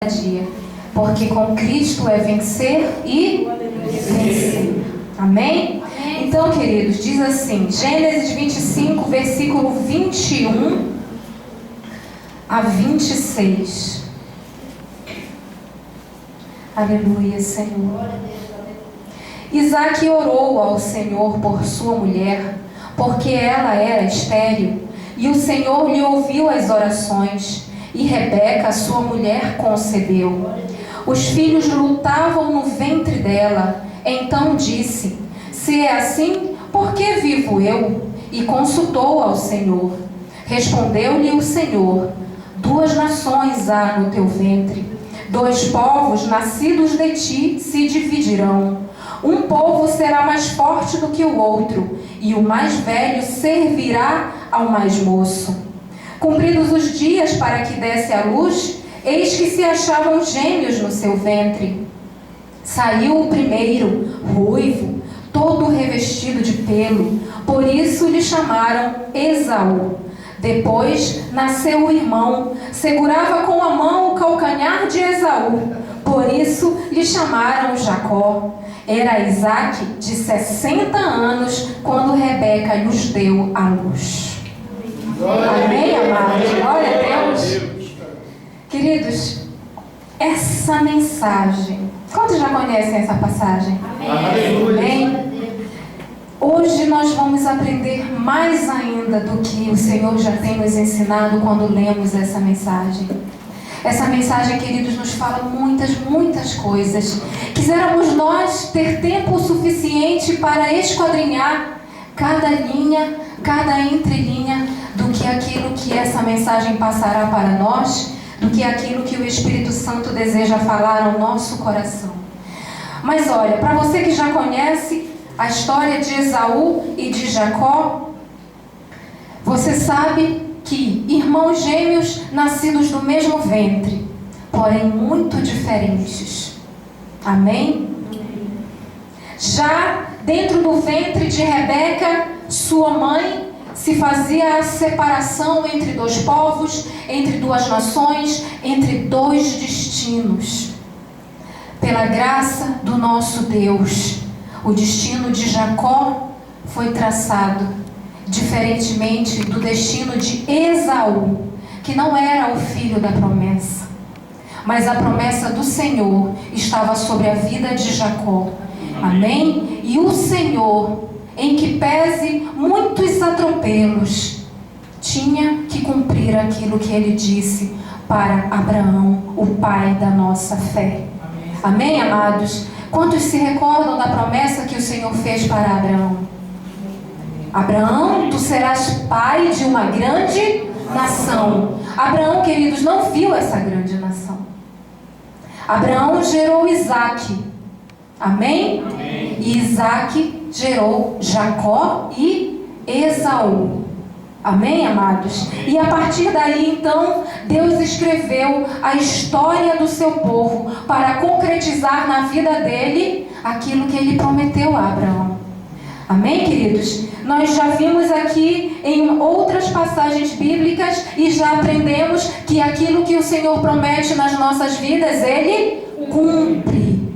dia, porque com Cristo é vencer e vencer. Amém? Então, queridos, diz assim, Gênesis 25, versículo 21 a 26. Aleluia, Senhor. Isaque orou ao Senhor por sua mulher, porque ela era estéril, e o Senhor lhe ouviu as orações, e Rebeca, sua mulher, concebeu. Os filhos lutavam no ventre dela. Então disse: se é assim, por que vivo eu? E consultou ao Senhor. Respondeu-lhe o Senhor: 2 nações há no teu ventre, 2 povos nascidos de ti se dividirão. Um povo será mais forte do que o outro, e o mais velho servirá ao mais moço. Cumpridos os dias para que desse à luz, eis que se achavam gêmeos no seu ventre. Saiu o primeiro, ruivo, todo revestido de pelo, por isso lhe chamaram Esaú. Depois nasceu o irmão, segurava com a mão o calcanhar de Esaú, por isso lhe chamaram Jacó. Era Isaque de 60 anos quando Rebeca lhes deu à luz. Amém, amados? Glória a Deus. Queridos, essa mensagem, quantos já conhecem essa passagem? Amém? Hoje nós vamos aprender mais ainda do que o Senhor já tem nos ensinado quando lemos essa mensagem. Essa mensagem, queridos, nos fala muitas coisas. Quiséramos nós ter tempo suficiente para esquadrinhar cada linha, cada entrelinha do que aquilo que essa mensagem passará para nós, do que aquilo que o Espírito Santo deseja falar ao nosso coração. Mas olha, para você que já conhece a história de Esaú e de Jacó, você sabe que irmãos gêmeos nascidos do mesmo ventre, porém muito diferentes. Amém? Já dentro do ventre de Rebeca, sua mãe, se fazia a separação entre 2 povos, entre 2 nações, entre 2 destinos. Pela graça do nosso Deus, o destino de Jacó foi traçado, diferentemente do destino de Esaú, que não era o filho da promessa. Mas a promessa do Senhor estava sobre a vida de Jacó. Amém? E o Senhor, em que pese muitos atropelos, tinha que cumprir aquilo que ele disse para Abraão, o pai da nossa fé. Amém, amados? Quantos se recordam da promessa que o Senhor fez para Abraão? Abraão, tu serás pai de uma grande nação. Abraão, queridos, não viu essa grande nação. Abraão gerou Isaque. Amém? Amém. E Isaque gerou Jacó e Esaú. Amém, amados? E a partir daí, então, Deus escreveu a história do seu povo para concretizar na vida dele aquilo que ele prometeu a Abraão. Amém, queridos? Nós já vimos aqui em outras passagens bíblicas e já aprendemos que aquilo que o Senhor promete nas nossas vidas, Ele cumpre.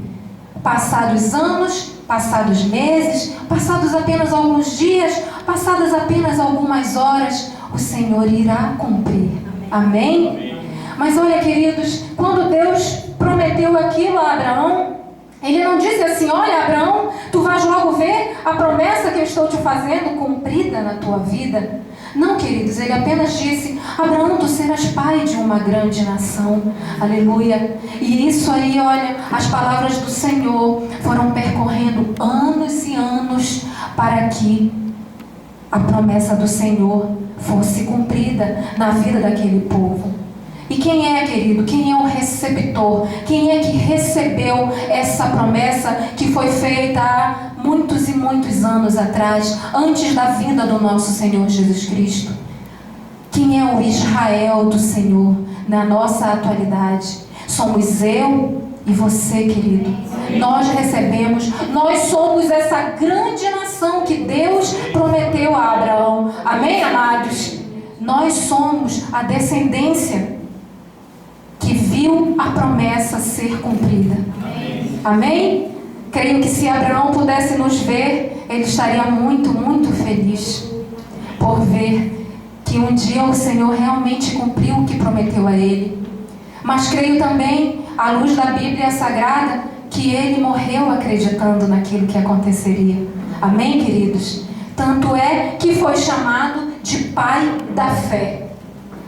Passados anos, passados meses, passados apenas alguns dias, passadas apenas algumas horas, o Senhor irá cumprir. Amém? Mas olha, queridos, quando Deus prometeu aquilo a Abraão, Ele não disse assim: olha, Abraão, tu vais logo ver a promessa que eu estou te fazendo cumprida na tua vida. Não, queridos, Ele apenas disse: Abraão, tu serás pai de uma grande nação. Aleluia. E isso aí, olha, as palavras do Senhor foram percorrendo anos e anos para que a promessa do Senhor fosse cumprida na vida daquele povo. E quem é, querido? Quem é o receptor? Quem é que recebeu essa promessa que foi feita há muitos e muitos anos atrás, antes da vinda do nosso Senhor Jesus Cristo? Quem é o Israel do Senhor na nossa atualidade? Somos eu e você, querido. Nós recebemos, nós somos essa grande nação que Deus prometeu a Abraão. Amém, amados? Nós somos a descendência que viu viu a promessa ser cumprida. Amém? Creio que se Abraão pudesse nos ver, ele estaria muito, muito feliz por ver que um dia o Senhor realmente cumpriu o que prometeu a ele. Mas creio também, à luz da Bíblia Sagrada, que ele morreu acreditando naquilo que aconteceria. Amém, queridos? Tanto é que foi chamado de pai da fé,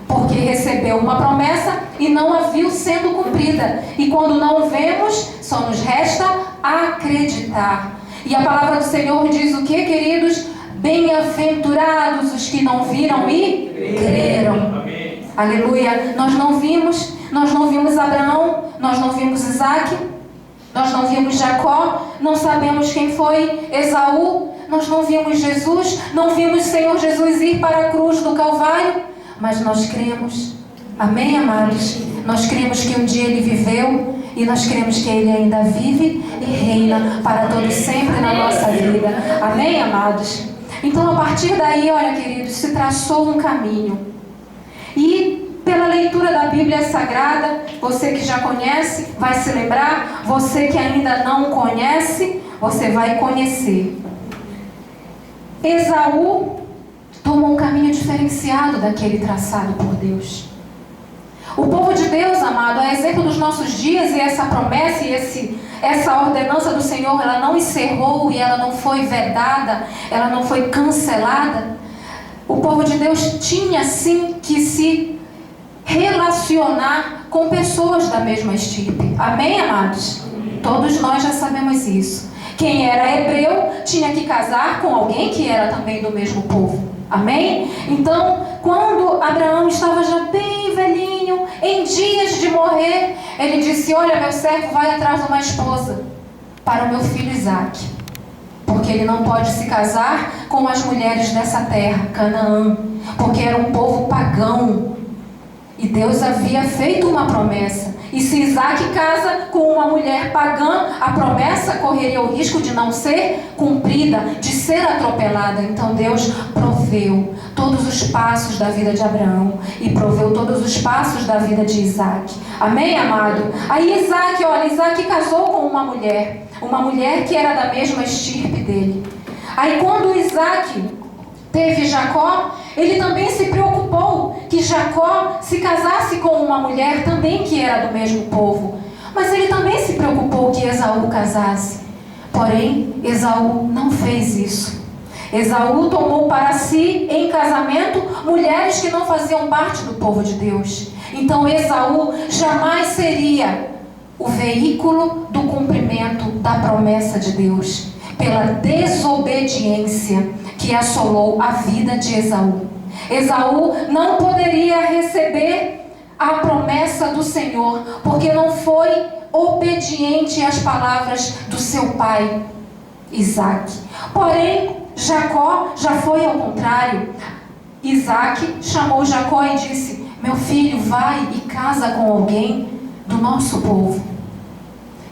porque recebeu uma promessa e não a viu sendo cumprida. E quando não vemos, só nos resta acreditar. E a palavra do Senhor diz o que, queridos? Bem-aventurados os que não viram e creram. Amém. Aleluia. Nós não vimos Abraão, nós não vimos Isaque, nós não vimos Jacó, não sabemos quem foi Esaú, nós não vimos Jesus, não vimos o Senhor Jesus ir para a cruz do Calvário, mas nós cremos. Amém, amados? Nós cremos que um dia ele viveu e nós cremos que ele ainda vive e reina para todo sempre na nossa vida. Amém, amados? Então, a partir daí, olha, queridos, se traçou um caminho. E pela leitura da Bíblia Sagrada, você que já conhece vai se lembrar, você que ainda não conhece, você vai conhecer. Esaú tomou um caminho diferenciado daquele traçado por Deus. O povo de Deus, amado, a exemplo dos nossos dias, e essa promessa e essa ordenança do Senhor, ela não encerrou e ela não foi vedada, ela não foi cancelada. O povo de Deus tinha sim que se relacionar com pessoas da mesma estirpe. Amém, amados? Todos nós já sabemos isso. Quem era hebreu tinha que casar com alguém que era também do mesmo povo. Amém? Então, quando Abraão estava já bem velhinho, em dias de morrer, ele disse: olha, meu servo vai atrás de uma esposa para o meu filho Isaque, porque ele não pode se casar com as mulheres dessa terra, Canaã, porque era um povo pagão. E Deus havia feito uma promessa. E se Isaque casa com uma mulher pagã, a promessa correria o risco de não ser cumprida, de ser atropelada. Então Deus proveu todos os passos da vida de Abraão e proveu todos os passos da vida de Isaque. Amém, amado? Aí Isaque casou com uma mulher que era da mesma estirpe dele. Aí quando Isaque teve Jacó, ele também se preocupou que Jacó se casasse com uma mulher também que era do mesmo povo. Mas ele também se preocupou que Esaú casasse. Porém, Esaú não fez isso. Esaú tomou para si em casamento mulheres que não faziam parte do povo de Deus. Então Esaú jamais seria o veículo do cumprimento da promessa de Deus, pela desobediência que assolou a vida de Esaú. Esaú não poderia receber a promessa do Senhor, porque não foi obediente às palavras do seu pai, Isaque. Porém, Jacó já foi ao contrário. Isaque chamou Jacó e disse: meu filho, vai e casa com alguém do nosso povo.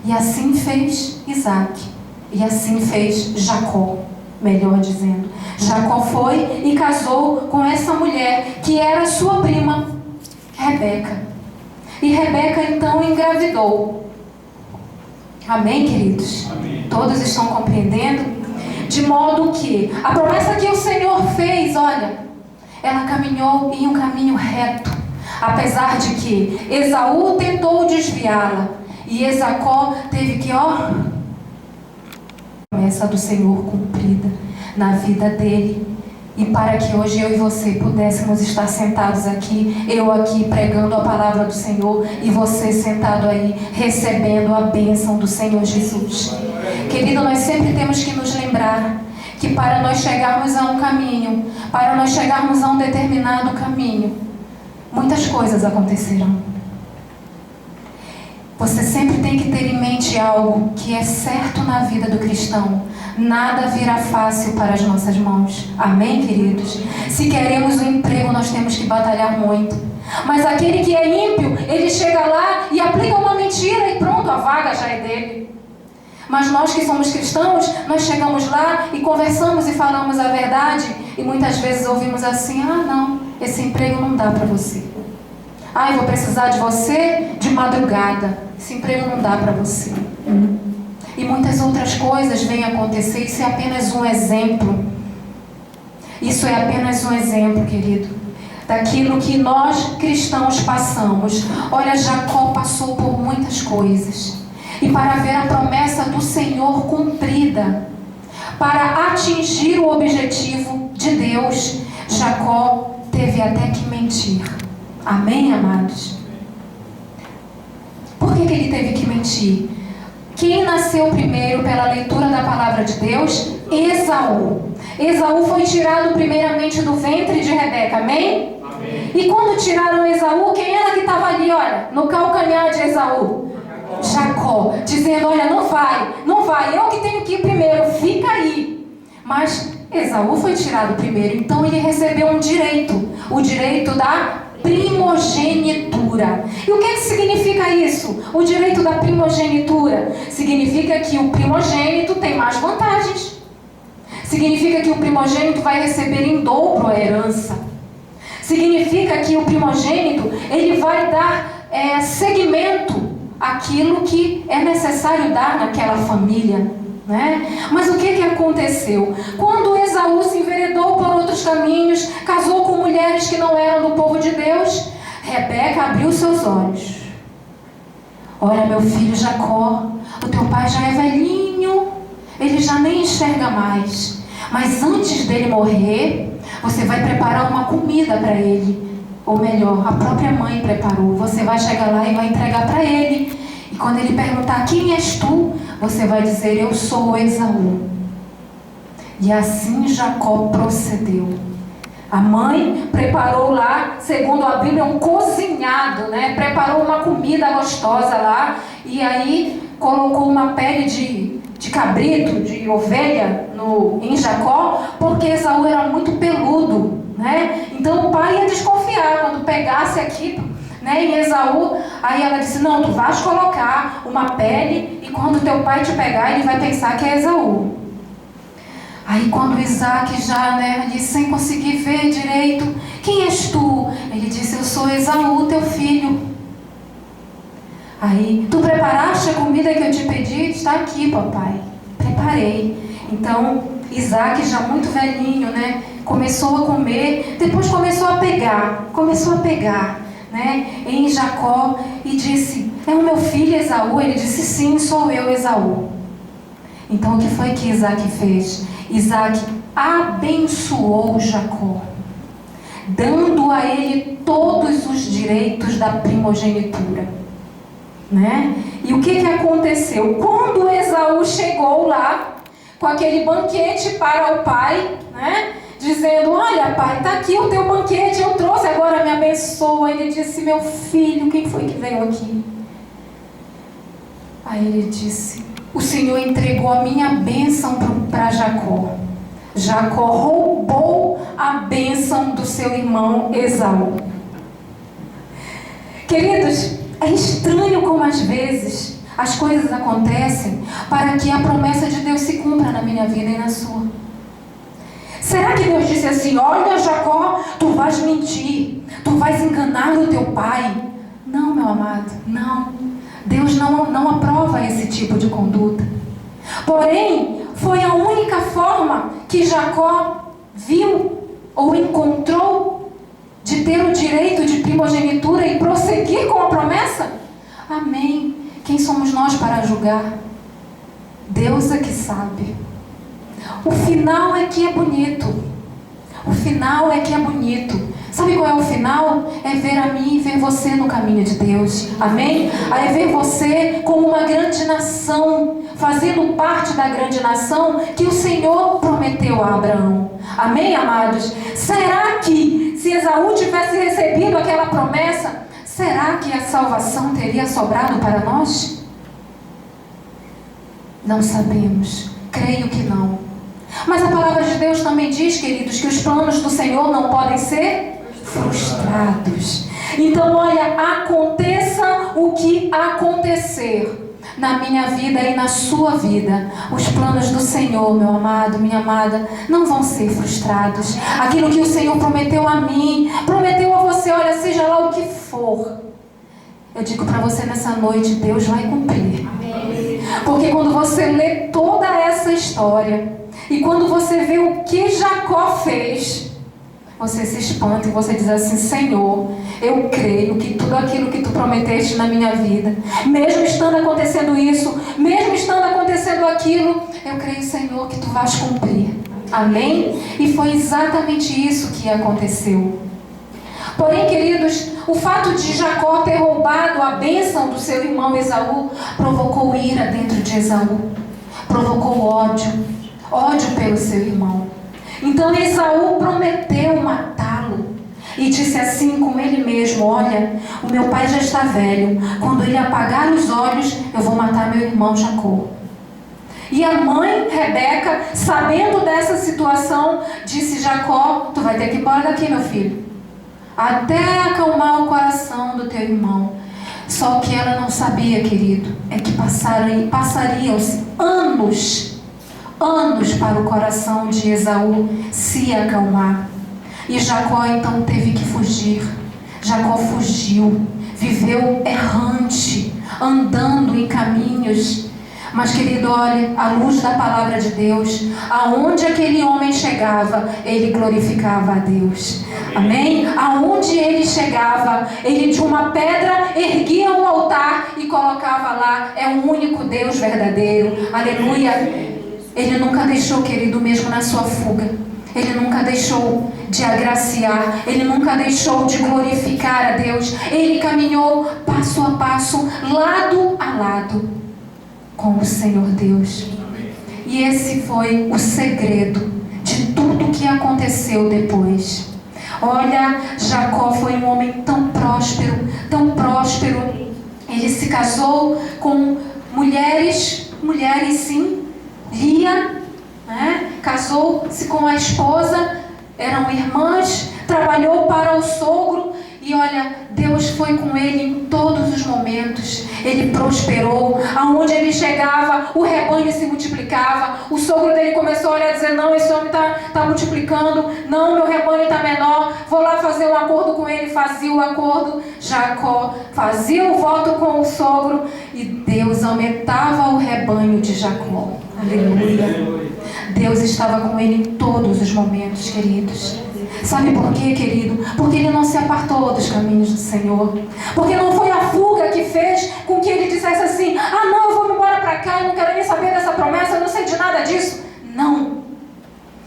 E assim fez Isaque. E assim fez Jacó, melhor dizendo. Jacó foi e casou com essa mulher, que era sua prima, Rebeca. E Rebeca então engravidou. Amém, queridos? Amém. Todos estão compreendendo? De modo que a promessa que o Senhor fez, olha, ela caminhou em um caminho reto. Apesar de que Esaú tentou desviá-la. E Jacó teve que, promessa do Senhor cumprida na vida dele. E para que hoje eu e você pudéssemos estar sentados aqui, eu aqui pregando a palavra do Senhor e você sentado aí recebendo a bênção do Senhor Jesus. Querido, nós sempre temos que nos lembrar que para nós chegarmos a um caminho, para nós chegarmos a um determinado caminho, muitas coisas acontecerão. Você sempre tem que ter em mente algo que é certo na vida do cristão. Nada virá fácil para as nossas mãos. Amém, queridos? Se queremos um emprego, nós temos que batalhar muito. Mas aquele que é ímpio, ele chega lá e aplica uma mentira e pronto, a vaga já é dele. Mas nós que somos cristãos, nós chegamos lá e conversamos e falamos a verdade. E muitas vezes ouvimos assim: não, esse emprego não dá para você. Eu vou precisar de você de madrugada. Esse emprego não dá para você. E muitas outras coisas vêm acontecer. Isso é apenas um exemplo. Isso é apenas um exemplo, querido, daquilo que nós cristãos passamos. Olha, Jacó passou por muitas coisas. E para ver a promessa do Senhor cumprida, para atingir o objetivo de Deus, Jacó teve até que mentir. Amém, amados? Por que ele teve que mentir? Quem nasceu primeiro pela leitura da palavra de Deus? Esaú. Esaú foi tirado primeiramente do ventre de Rebeca, amém? Amém. E quando tiraram Esaú, quem era que estava ali, olha, no calcanhar de Esaú? Jacó, dizendo, olha, não vai, eu que tenho que ir primeiro, fica aí. Mas Esaú foi tirado primeiro, então ele recebeu um direito, o direito da primogenitura. E o que significa isso? O direito da primogenitura significa que o primogênito tem mais vantagens. Significa que o primogênito vai receber em dobro a herança. Significa que o primogênito ele vai dar seguimento àquilo que é necessário dar naquela família, né? Mas o que aconteceu? Quando Esaú se enveredou por outros caminhos, casou com mulheres que não eram do povo de Deus, Rebeca abriu seus olhos. Olha, meu filho Jacó, o teu pai já é velhinho, ele já nem enxerga mais. Mas antes dele morrer, você vai preparar uma comida para ele. Ou melhor, a própria mãe preparou. Você vai chegar lá e vai entregar para ele. E quando ele perguntar, quem és tu? Você vai dizer, eu sou Esaú. E assim Jacó procedeu. A mãe preparou lá, segundo a Bíblia, um cozinhado, né? Preparou uma comida gostosa lá. E aí colocou uma pele de cabrito, de ovelha em Jacó, porque Esaú era muito peludo, né? Então o pai ia desconfiar quando pegasse aqui, né, em Esaú. Aí ela disse, não, tu vais colocar uma pele e quando teu pai te pegar, ele vai pensar que é Esaú. Aí quando Isaac já, né, ali sem conseguir ver direito, quem és tu? Ele disse, eu sou Esaú, teu filho. Aí, tu preparaste a comida que eu te pedi? Está aqui, papai. Preparei. Então, Isaac, já muito velhinho, né? Começou a comer, depois começou a pegar, né? Em Jacó e disse, é o meu filho Esaú? Ele disse, sim, sou eu, Esaú. Então, o que foi que Isaac fez? Isaac abençoou Jacó, dando a ele todos os direitos da primogenitura. Né? E o que aconteceu? Quando Esaú chegou lá, com aquele banquete para o pai, né? Dizendo, olha pai, está aqui o teu banquete, eu trouxe, agora me abençoa. Ele disse, meu filho, quem foi que veio aqui? Aí ele disse, o Senhor entregou a minha bênção para Jacó. Jacó roubou a bênção do seu irmão Esaú. Queridos, é estranho como às vezes as coisas acontecem para que a promessa de Deus se cumpra na minha vida e na sua. Será que Deus disse assim, olha Jacó, tu vais mentir, tu vais enganar o teu pai? Não, meu amado, não. Deus não aprova esse tipo de conduta. Porém, foi a única forma que Jacó viu ou encontrou de ter o direito de primogenitura e prosseguir com a promessa? Amém. Quem somos nós para julgar? Deus é que sabe. O final é que é bonito. O final é que é bonito. Sabe qual é o final? É ver a mim e ver você no caminho de Deus. Amém? É ver você como uma grande nação, fazendo parte da grande nação que o Senhor prometeu a Abraão. Amém, amados? Será que se Esaú tivesse recebido aquela promessa, será que a salvação teria sobrado para nós? Não sabemos. Creio que não. Mas a palavra de Deus também diz, queridos, que os planos do Senhor não podem ser frustrados. Então, olha, aconteça o que acontecer, na minha vida e na sua vida, os planos do Senhor, meu amado, minha amada, não vão ser frustrados. Aquilo que o Senhor prometeu a mim, prometeu a você, olha, seja lá o que for, eu digo para você nessa noite, Deus vai cumprir. Porque quando você lê toda essa história e quando você vê o que Jacó fez, você se espanta e você diz assim: Senhor, eu creio que tudo aquilo que tu prometeste na minha vida, mesmo estando acontecendo isso, mesmo estando acontecendo aquilo, eu creio, Senhor, que tu vais cumprir. Amém? E foi exatamente isso que aconteceu. Porém, queridos, o fato de Jacó ter roubado a bênção do seu irmão Esaú provocou ira dentro de Esaú, provocou ódio pelo seu irmão. Então Esaú prometeu matá-lo e disse assim com ele mesmo: olha, o meu pai já está velho, quando ele apagar os olhos, eu vou matar meu irmão Jacó. E a mãe, Rebeca, sabendo dessa situação, disse: Jacó, tu vai ter que ir embora daqui, meu filho, até acalmar o coração do teu irmão. Só que ela não sabia, querido, é que passariam-se anos para o coração de Esaú se acalmar. E Jacó então teve que fugir. Jacó fugiu, viveu errante, andando em caminhos. Mas, querido, olha, à luz da palavra de Deus, aonde aquele homem chegava, ele glorificava a Deus. Amém? Aonde ele chegava, ele de uma pedra erguia um altar e colocava lá: é o único Deus verdadeiro. Aleluia. Ele nunca deixou, querido, mesmo na sua fuga, ele nunca deixou de agraciar, ele nunca deixou de glorificar a Deus. Ele caminhou passo a passo, lado a lado com o Senhor Deus. E esse foi o segredo de tudo que aconteceu depois. Olha, Jacó foi um homem tão próspero, ele se casou com mulheres sim, Lia, né? Casou-se com a esposa, eram irmãs, trabalhou para o sogro e olha, Deus foi com ele em todos os momentos. Ele prosperou, aonde ele chegava, o rebanho se multiplicava. O sogro dele começou a dizer: não, esse homem está multiplicando, não, meu rebanho está menor, vou lá fazer um acordo com ele. Fazia o acordo, Jacó fazia o voto com o sogro e Deus aumentava o rebanho de Jacó. Aleluia. Deus estava com ele em todos os momentos, queridos. Sabe por quê, querido? Porque ele não se apartou dos caminhos do Senhor. Porque não foi a fuga que fez com que ele dissesse assim: ah não, eu vou me embora para cá, eu não quero nem saber dessa promessa, eu não sei de nada disso. Não.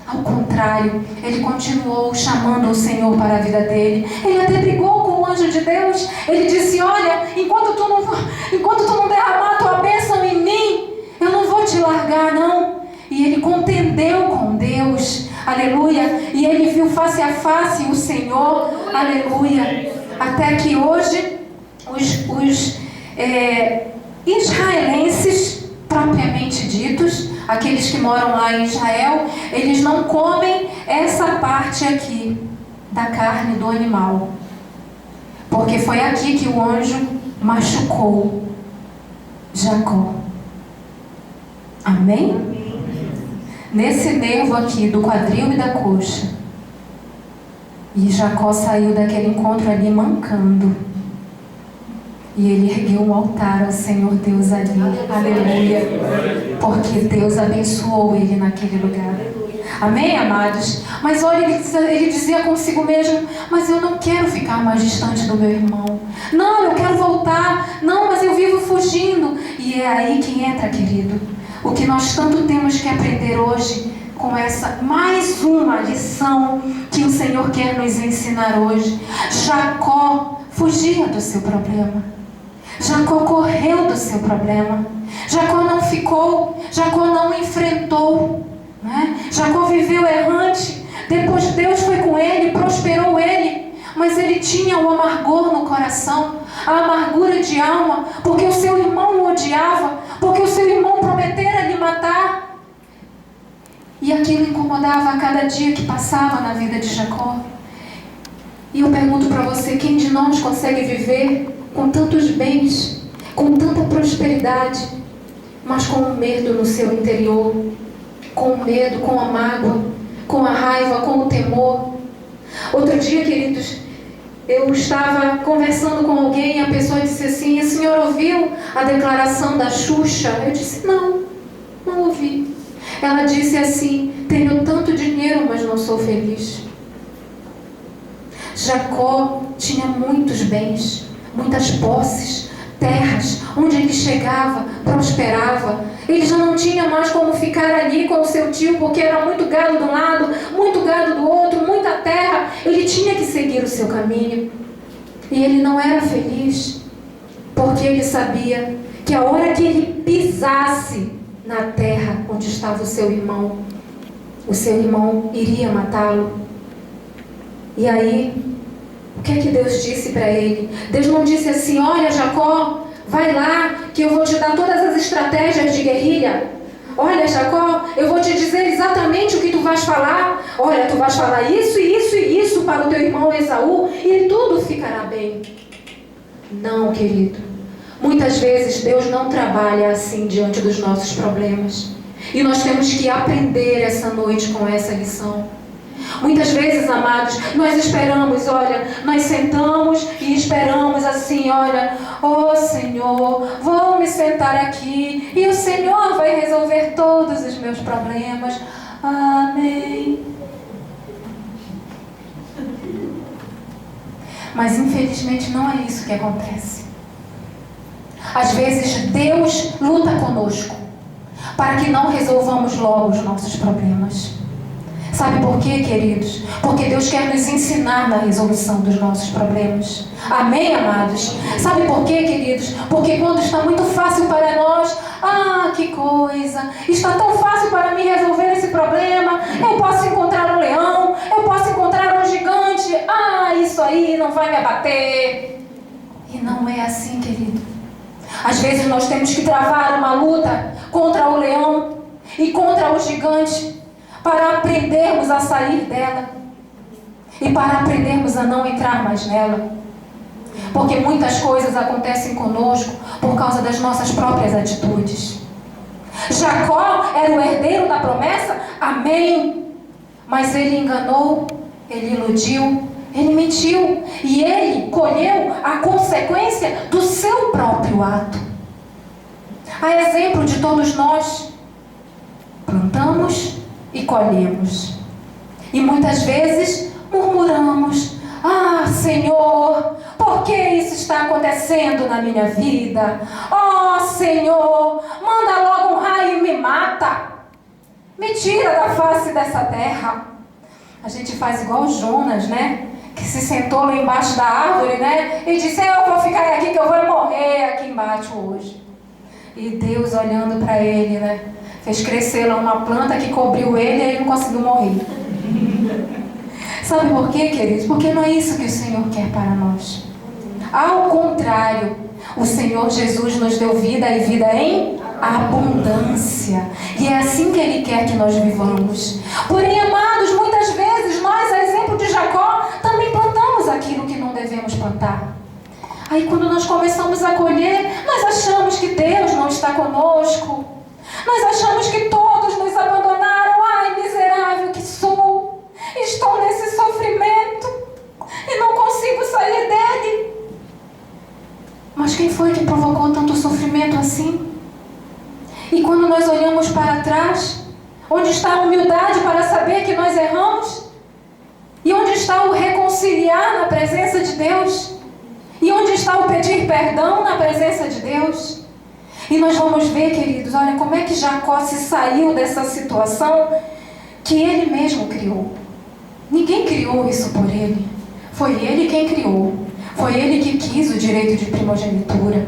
Ao contrário, ele continuou chamando o Senhor para a vida dele. Ele até brigou com o anjo de Deus. Ele disse: olha, enquanto tu não derramar a tua bênção em mim, eu não vou te largar, não. E ele contendeu com Deus, aleluia, e ele viu face a face o Senhor, aleluia, até que hoje os israelenses, propriamente ditos, aqueles que moram lá em Israel, eles não comem essa parte aqui da carne do animal, porque foi aqui que o anjo machucou Jacó. Amém? Nesse nervo aqui do quadril e da coxa. E Jacó saiu daquele encontro ali mancando. E ele ergueu um altar ao Senhor Deus ali. Aleluia. Porque Deus abençoou ele naquele lugar. Amém, amados? Mas olha, ele dizia consigo mesmo: mas eu não quero ficar mais distante do meu irmão. Não, eu quero voltar. Não, mas eu vivo fugindo. E é aí que entra, querido, o que nós tanto temos que aprender hoje com essa mais uma lição que o Senhor quer nos ensinar hoje. Jacó fugia do seu problema. Jacó correu do seu problema. Jacó não ficou, Jacó não enfrentou, né? Jacó viveu errante. Depois Deus foi com ele, prosperou ele, mas ele tinha um amargor no coração, a amargura de alma, porque o seu irmão o odiava, porque o seu irmão prometera lhe matar. E aquilo incomodava a cada dia que passava na vida de Jacó. E eu pergunto para você: quem de nós consegue viver com tantos bens, com tanta prosperidade, mas com o medo no seu interior, com o medo, com a mágoa, com a raiva, com o temor. Outro dia, queridos, eu estava conversando com alguém e a pessoa disse assim: "O senhor ouviu a declaração da Xuxa?" Eu disse: não ouvi. Ela disse assim: "Tenho tanto dinheiro, mas não sou feliz." Jacó tinha muitos bens, muitas posses, terras, onde ele chegava, prosperava. Ele já não tinha mais como ficar ali com o seu tio, porque era muito gado de um lado, muito gado do outro, muita terra. Ele tinha que seguir o seu caminho. E ele não era feliz, porque ele sabia que a hora que ele pisasse na terra onde estava o seu irmão iria matá-lo. E aí, o que é que Deus disse para ele? Deus não disse assim: "Olha, Jacó, vai lá que eu vou te dar todas as estratégias de guerrilha. Olha, Jacó, eu vou te dizer exatamente o que tu vais falar. Olha, tu vais falar isso, isso e isso para o teu irmão Esaú e tudo ficará bem." Não, querido. Muitas vezes Deus não trabalha assim diante dos nossos problemas. E nós temos que aprender essa noite com essa lição. Muitas vezes, amados, nós esperamos, olha, nós sentamos e esperamos assim, olha: "Oh Senhor, vou me sentar aqui e o Senhor vai resolver todos os meus problemas. Amém." Mas infelizmente não é isso que acontece. Às vezes Deus luta conosco para que não resolvamos logo os nossos problemas. Sabe por quê, queridos? Porque Deus quer nos ensinar na resolução dos nossos problemas. Amém, amados? Sabe por quê, queridos? Porque quando está muito fácil para nós, que coisa, está tão fácil para mim resolver esse problema, eu posso encontrar um leão, eu posso encontrar um gigante, isso aí não vai me abater. E não é assim, querido. Às vezes nós temos que travar uma luta contra o leão e contra o gigante, para aprendermos a sair dela e para aprendermos a não entrar mais nela. Porque muitas coisas acontecem conosco por causa das nossas próprias atitudes. Jacó era o herdeiro da promessa? Amém. Mas ele enganou, ele iludiu, ele mentiu. E ele colheu a consequência do seu próprio ato. A exemplo de todos nós, plantamos e colhemos. E muitas vezes murmuramos: Senhor, por que isso está acontecendo na minha vida? Senhor, manda logo um raio e me mata. Me tira da face dessa terra. A gente faz igual Jonas, né? Que se sentou lá embaixo da árvore, né? E disse: eu vou ficar aqui que eu vou morrer aqui embaixo hoje. E Deus olhando para ele, né? Fez crescer lá uma planta que cobriu ele e ele não conseguiu morrer. Sabe por quê, queridos? Porque não é isso que o Senhor quer para nós. Ao contrário, o Senhor Jesus nos deu vida e vida em abundância. E é assim que Ele quer que nós vivamos. Porém, amados, muitas vezes nós, a exemplo de Jacó, também plantamos aquilo que não devemos plantar. Aí quando nós começamos a colher, nós achamos que Deus não está conosco. Nós achamos que todos nos abandonaram. Ai, miserável que sou. Estou nesse sofrimento e não consigo sair dele. Mas quem foi que provocou tanto sofrimento assim? E quando nós olhamos para trás, onde está a humildade para saber que nós erramos? E onde está o reconciliar na presença de Deus? E onde está o pedir perdão na presença de Deus? E nós vamos ver, queridos, olha como é que Jacó se saiu dessa situação que ele mesmo criou. Ninguém criou isso por ele. Foi ele quem criou. Foi ele que quis o direito de primogenitura.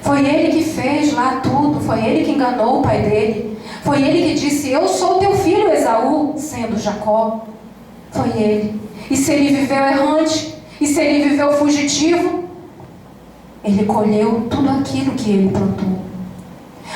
Foi ele que fez lá tudo. Foi ele que enganou o pai dele. Foi ele que disse: eu sou teu filho Esaú, sendo Jacó. Foi ele. E se ele viveu errante, e se ele viveu fugitivo, ele colheu tudo aquilo que ele plantou.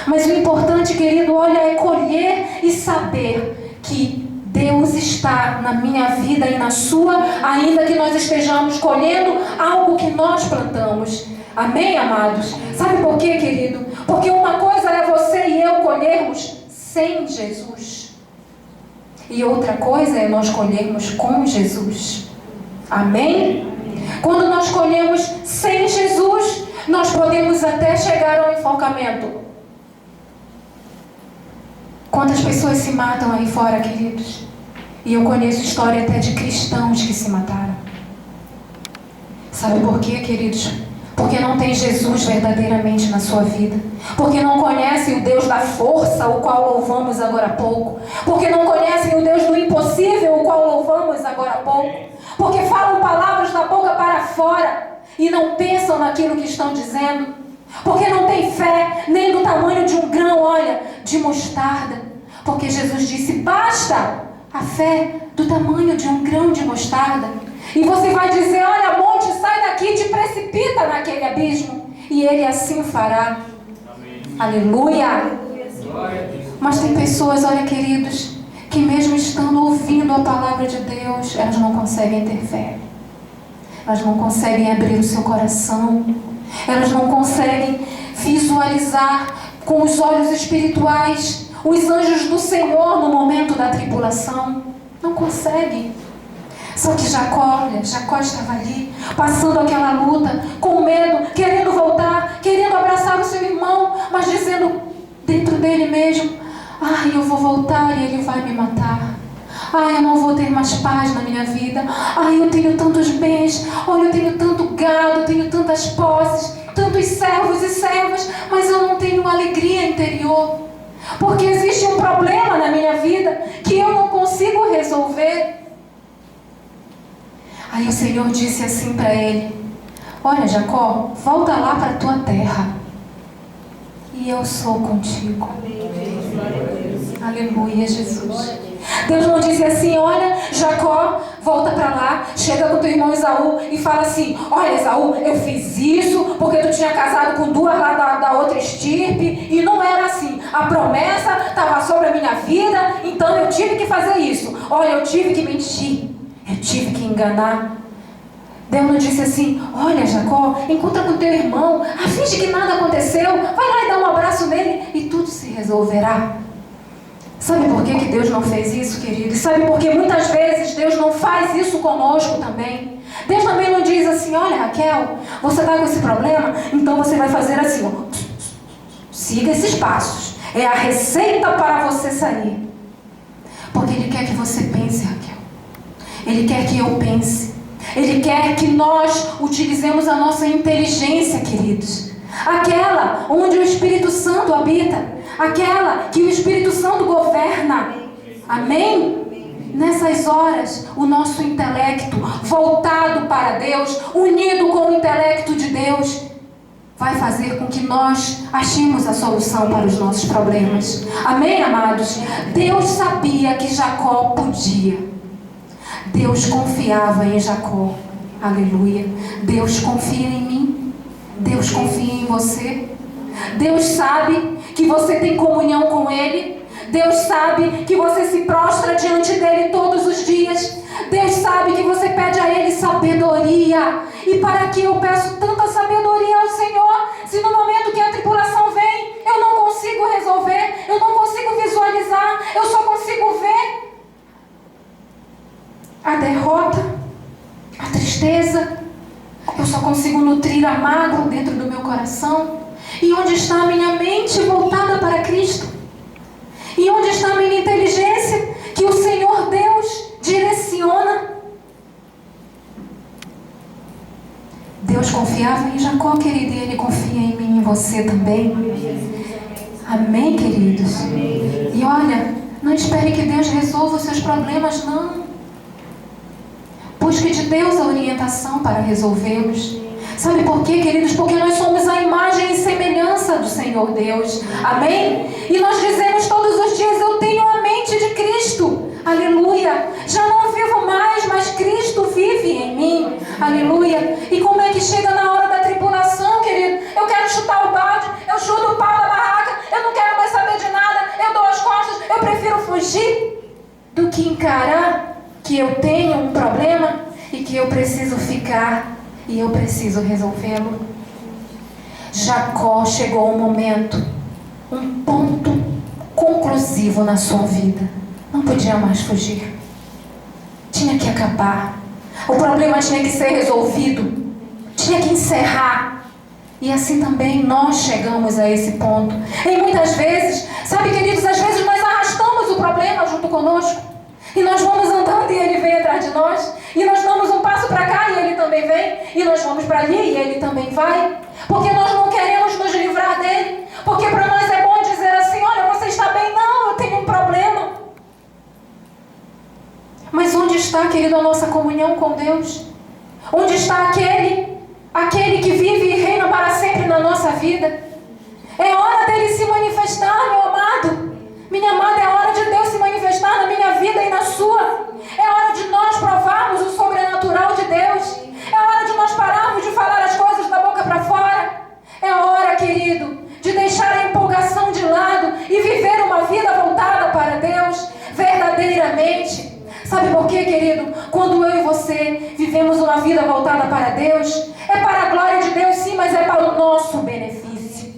Mas o importante, querido, olha, é colher e saber que Deus está na minha vida e na sua, ainda que nós estejamos colhendo algo que nós plantamos. Amém, amados? Sabe por quê, querido? Porque uma coisa é você e eu colhermos sem Jesus. E outra coisa é nós colhermos com Jesus. Amém? Quando nós colhemos sem Jesus, nós podemos até chegar ao enforcamento. Quantas pessoas se matam aí fora, queridos? E eu conheço história até de cristãos que se mataram. Sabe por quê, queridos? Porque não tem Jesus verdadeiramente na sua vida. Porque não conhecem o Deus da força, o qual louvamos agora há pouco. Porque não conhecem o Deus do impossível, o qual louvamos agora há pouco. Porque falam palavras da boca para fora e não pensam naquilo que estão dizendo. Porque não tem fé nem do tamanho de um grão, olha, de mostarda. Porque Jesus disse, basta a fé do tamanho de um grão de mostarda. E você vai dizer, olha, monte, sai daqui, te precipita naquele abismo. E ele assim fará. Amém. Aleluia. Mas tem pessoas, olha, queridos, que mesmo estando ouvindo a palavra de Deus, elas não conseguem ter fé. Elas não conseguem abrir o seu coração. Elas não conseguem visualizar com os olhos espirituais os anjos do Senhor no momento da tribulação. Não conseguem. Só que Jacó estava ali, passando aquela luta, com medo, querendo voltar, querendo abraçar o seu irmão, mas dizendo dentro dele mesmo, ai, eu vou voltar e ele vai me matar. Ai, eu não vou ter mais paz na minha vida. Ai, eu tenho tantos bens. Olha, eu tenho tanto gado, tenho tantas posses, tantos servos e servas, mas eu não tenho alegria interior. Porque existe um problema na minha vida que eu não consigo resolver. Aí o Senhor disse assim para ele, olha, Jacó, volta lá para a tua terra e eu sou contigo. Aleluia, Jesus. Deus não disse assim, olha, Jacó, volta para lá, chega com teu irmão Esaú e fala assim, olha, Esaú, eu fiz isso porque tu tinha casado com duas lá da outra estirpe e não era assim. A promessa estava sobre a minha vida, então eu tive que fazer isso. Olha, eu tive que mentir, eu tive que enganar. Deus não disse assim, olha, Jacó, encontra com teu irmão, finge que nada aconteceu, vai lá e dá um abraço nele e tudo se resolverá. Sabe por que Deus não fez isso, querido? E sabe por que muitas vezes Deus não faz isso conosco também? Deus também não diz assim, olha, Raquel, você está com esse problema, então você vai fazer assim, ó, siga esses passos. É a receita para você sair. Porque Ele quer que você pense, Raquel. Ele quer que eu pense. Ele quer que nós utilizemos a nossa inteligência, queridos. Aquela onde o Espírito Santo habita. Aquela que o Espírito Santo governa. Amém? Nessas horas, o nosso intelecto voltado para Deus, unido com o intelecto de Deus, vai fazer com que nós achemos a solução para os nossos problemas. Amém, amados? Deus sabia que Jacó podia. Deus confiava em Jacó. Aleluia. Deus confia em mim. Deus confia em você. Deus sabe que você tem comunhão com Ele. Deus sabe que você se prostra diante dEle todos os dias. Deus sabe que você pede a Ele sabedoria. E para que eu peço tanta sabedoria ao Senhor, se no momento que a tribulação vem, eu não consigo resolver, eu não consigo visualizar, eu só consigo ver a derrota, a tristeza, eu só consigo nutrir a mágoa dentro do meu coração. E onde está a minha mente voltada para Cristo? E onde está a minha inteligência que o Senhor Deus direciona? Deus confiava em Jacó, querido, e Ele confia em mim e em você também. Amém, queridos? E olha, não espere que Deus resolva os seus problemas, não. Busque de Deus a orientação para resolvê-los. Sabe por quê, queridos? Porque nós somos a imagem e semelhança do Senhor Deus. Amém? E nós dizemos todos os dias, eu tenho a mente de Cristo. Aleluia. Já não vivo mais, mas Cristo vive em mim. Aleluia. E como é que chega na hora da tribulação, querido? Eu quero chutar o balde, eu chuto o pau da barraca, eu não quero mais saber de nada, eu dou as costas, eu prefiro fugir do que encarar que eu tenho um problema e que eu preciso ficar e eu preciso resolvê-lo. Jacó chegou um momento, um ponto conclusivo na sua vida. Não podia mais fugir. Tinha que acabar. O problema tinha que ser resolvido. Tinha que encerrar. E assim também nós chegamos a esse ponto. E muitas vezes, sabe, queridos, às vezes nós arrastamos o problema junto conosco. E nós vamos andando e ele vem atrás de nós. E nós damos um passo para cá e ele também vem. E nós vamos para ali e ele também vai. Porque nós não queremos nos livrar dele. Porque para nós é bom dizer assim: olha, você está bem? Não, eu tenho um problema. Mas onde está, querido, a nossa comunhão com Deus? Onde está aquele que vive e reina para sempre na nossa vida? É hora dele se manifestar, meu amado. Minha amada, é hora de Deus se manifestar na minha vida e na sua. É hora de nós provarmos o sobrenatural de Deus. É hora de nós pararmos de falar as coisas da boca para fora. É hora, querido, de deixar a empolgação de lado e viver uma vida voltada para Deus verdadeiramente. Sabe por quê, querido? Quando eu e você vivemos uma vida voltada para Deus, é para a glória de Deus, sim, mas é para o nosso benefício.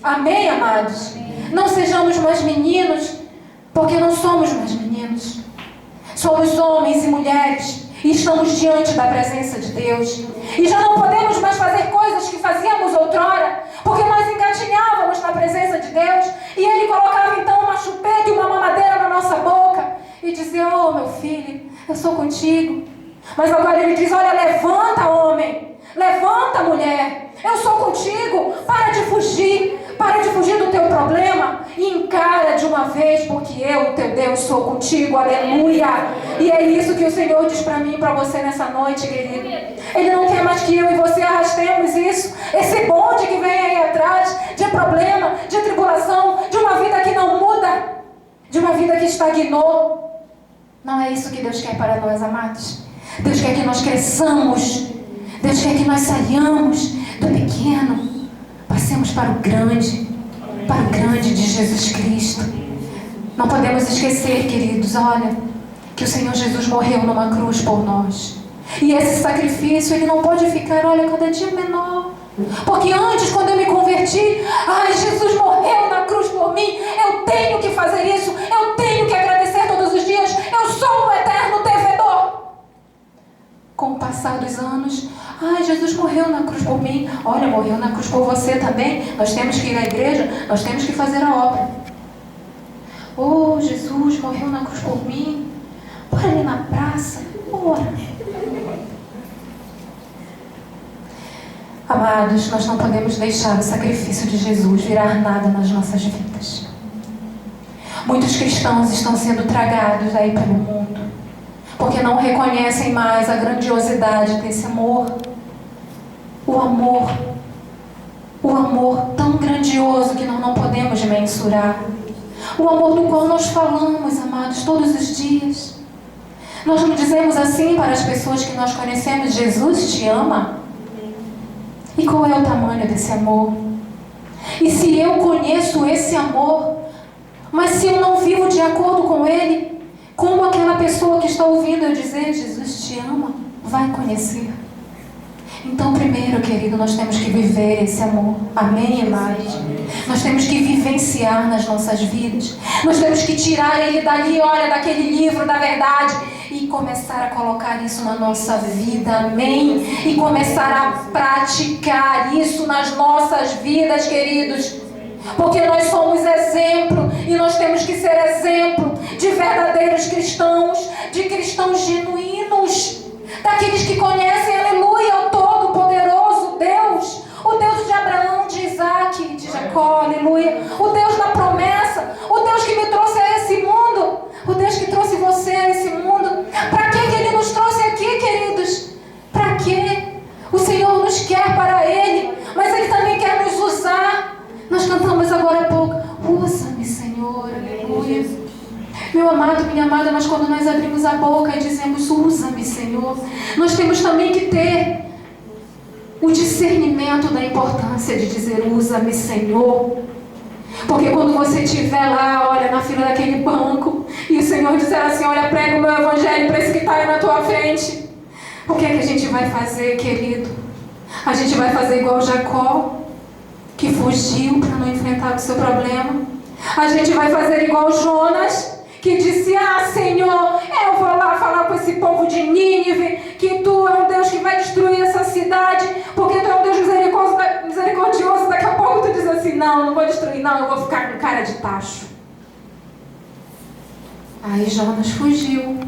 Amém, amados? Não sejamos mais meninos, porque não somos mais meninos. Somos homens e mulheres e estamos diante da presença de Deus. E já não podemos mais fazer coisas que fazíamos outrora, porque nós engatinhávamos na presença de Deus e Ele colocava então uma chupeta e uma mamadeira na nossa boca e dizia: oh, meu filho, eu sou contigo. Mas agora Ele diz: olha, levanta, homem, levanta, mulher, eu sou contigo. Para de fugir do teu problema e encara de uma vez, porque eu, teu Deus, sou contigo. Aleluia. E é isso que o Senhor diz para mim e para você nessa noite, querido. Ele não quer mais que eu e você arrastemos isso, esse bonde que vem aí atrás de problema, de tribulação, de uma vida que não muda, de uma vida que estagnou. Não é isso que Deus quer para nós, amados. Deus quer que nós cresçamos. Deus quer que nós saiamos do pequeno, passemos para o grande de Jesus Cristo. Não podemos esquecer, queridos, olha, que o Senhor Jesus morreu numa cruz por nós. E esse sacrifício, ele não pode ficar, olha, cada dia menor. Porque antes, quando eu me converti, ai, Jesus morreu na cruz por mim, eu tenho que fazer isso, eu tenho que agradecer todos os dias, eu sou um eterno devedor. Com o passar dos anos, ai, Jesus morreu na cruz por mim, olha, morreu na cruz por você também, nós temos que ir à igreja, nós temos que fazer a obra. Oh, Jesus morreu na cruz por mim, bora ali na praça, bora. Amados, nós não podemos deixar o sacrifício de Jesus virar nada nas nossas vidas. Muitos cristãos estão sendo tragados aí pelo mundo, porque não reconhecem mais a grandiosidade desse amor. O amor tão grandioso que nós não podemos mensurar. O amor do qual nós falamos, amados, todos os dias. Nós não dizemos assim para as pessoas que nós conhecemos: Jesus te ama. E qual é o tamanho desse amor? E se eu conheço esse amor, mas se eu não vivo de acordo com ele, como aquela pessoa que está ouvindo eu dizer: Jesus te ama, vai conhecer. Então, primeiro, querido, nós temos que viver esse amor. Amém, amados? Nós temos que vivenciar nas nossas vidas. Nós temos que tirar ele dali, olha, daquele livro da verdade, e começar a colocar isso na nossa vida. Amém? E começar a praticar isso nas nossas vidas, queridos. Porque nós somos exemplo, e nós temos que ser exemplo de verdadeiros cristãos, de cristãos genuínos, daqueles que conhecem, aleluia, o Todo-Poderoso Deus, o Deus de Abraão, de Isaac, de Jacó, aleluia, o Deus da promessa, o Deus que me trouxe a esse mundo, o Deus que trouxe você a esse mundo. Para que Ele nos trouxe aqui, queridos? Para quê? O Senhor nos quer para Ele, mas Ele também quer nos usar. Nós cantamos agora há pouco: usa-me, Senhor, aleluia. Meu amado, minha amada, mas quando nós abrimos a boca e dizemos: usa-me, Senhor, nós temos também que ter o discernimento da importância de dizer: usa-me, Senhor. Porque quando você estiver lá, olha, na fila daquele banco, E o Senhor disser assim: olha, prega o meu evangelho para esse que está aí na tua frente. O que é que a gente vai fazer, querido? A gente vai fazer igual Jacó, que fugiu para não enfrentar o seu problema? A gente vai fazer igual Jonas, que disse: ah, Senhor, eu vou lá falar com esse povo de Nínive que tu é um Deus que vai destruir essa cidade, porque tu é um Deus misericordioso. Daqui a pouco tu diz assim: não vou destruir, não, eu vou ficar com cara de tacho. Aí Jonas fugiu.